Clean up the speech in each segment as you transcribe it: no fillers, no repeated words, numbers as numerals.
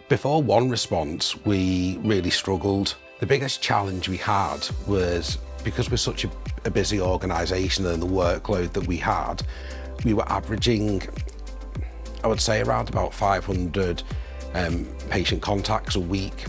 Before OneResponse, we really struggled. The biggest challenge we had was because we're such a busy organisation and the workload that we had, we were averaging, I would say, around about 500 patient contacts a week.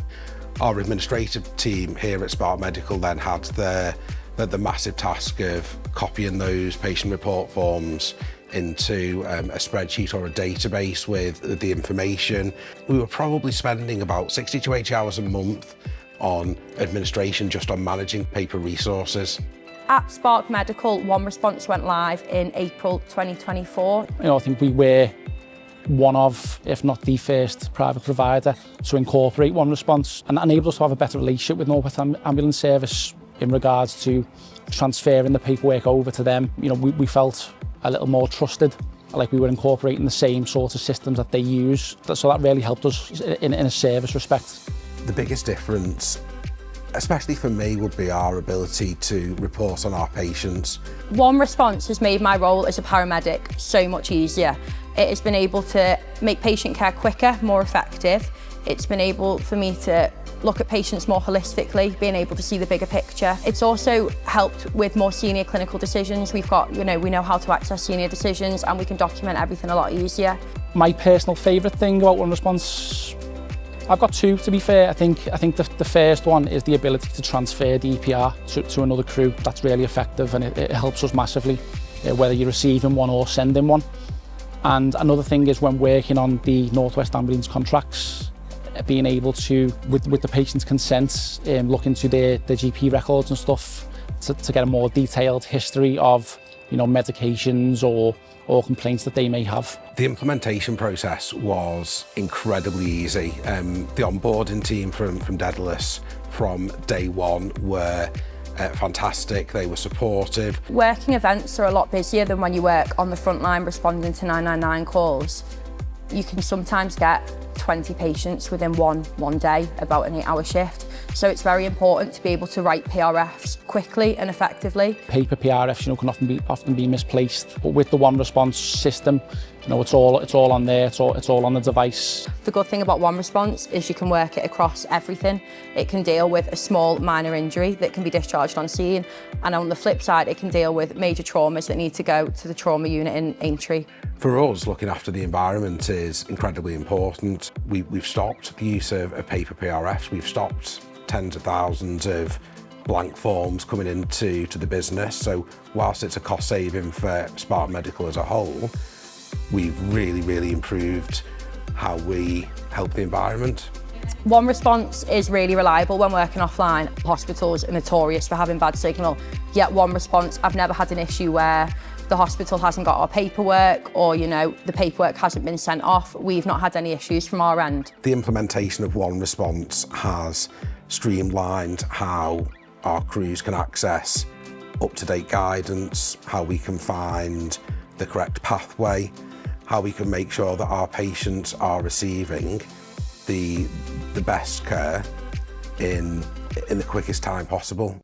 Our administrative team here at Spark Medical then had the massive task of copying those patient report forms into a spreadsheet or a database with the information. We were probably spending about 60 to 80 hours a month on administration, just on managing paper resources. At Spark Medical, OneResponse went live in April 2024. I think we were one of, if not the first private provider to incorporate OneResponse and enable us to have a better relationship with North West Ambulance Service in regards to transferring the paperwork over to them. We felt a little more trusted, like we were incorporating the same sort of systems that they use. So that really helped us in a service respect. The biggest difference, especially for me, would be our ability to report on our patients. OneResponse has made my role as a paramedic so much easier. It has been able to make patient care quicker, more effective. It's been able for me to look at patients more holistically, being able to see the bigger picture. It's also helped with more senior clinical decisions. We know how to access senior decisions and we can document everything a lot easier. My personal favourite thing about OneResponse, I've got two, to be fair. I think the first one is the ability to transfer the EPR to another crew. That's really effective and it helps us massively, whether you're receiving one or sending one. And another thing is when working on the North West Ambulance contracts, being able to, with the patient's consent, look into their GP records and stuff to get a more detailed history of medications or complaints that they may have. The implementation process was incredibly easy. The onboarding team from Dedalus from day one were fantastic. They were supportive. Working events are a lot busier than when you work on the front line responding to 999 calls. You can sometimes get 20 patients within one day, about an 8-hour shift. So it's very important to be able to write PRFs quickly and effectively. Paper PRFs, can often be misplaced, but with the OneResponse system, it's all on there. It's all on the device. The good thing about OneResponse is you can work it across everything. It can deal with a small minor injury that can be discharged on scene, and on the flip side, it can deal with major traumas that need to go to the trauma unit in Aintree. For us, looking after the environment is incredibly important. We've stopped the use of paper PRFs. We've stopped tens of thousands of blank forms coming into the business. So whilst it's a cost saving for Spark Medical as a whole, we've really improved how we help the environment. OneResponse is really reliable when working offline. Hospitals are notorious for having bad signal, yet OneResponse, I've never had an issue where the hospital hasn't got our paperwork or the paperwork hasn't been sent off. We've not had any issues from our end. The implementation of OneResponse has streamlined how our crews can access up-to-date guidance, how we can find the correct pathway, how we can make sure that our patients are receiving the best care in the quickest time possible.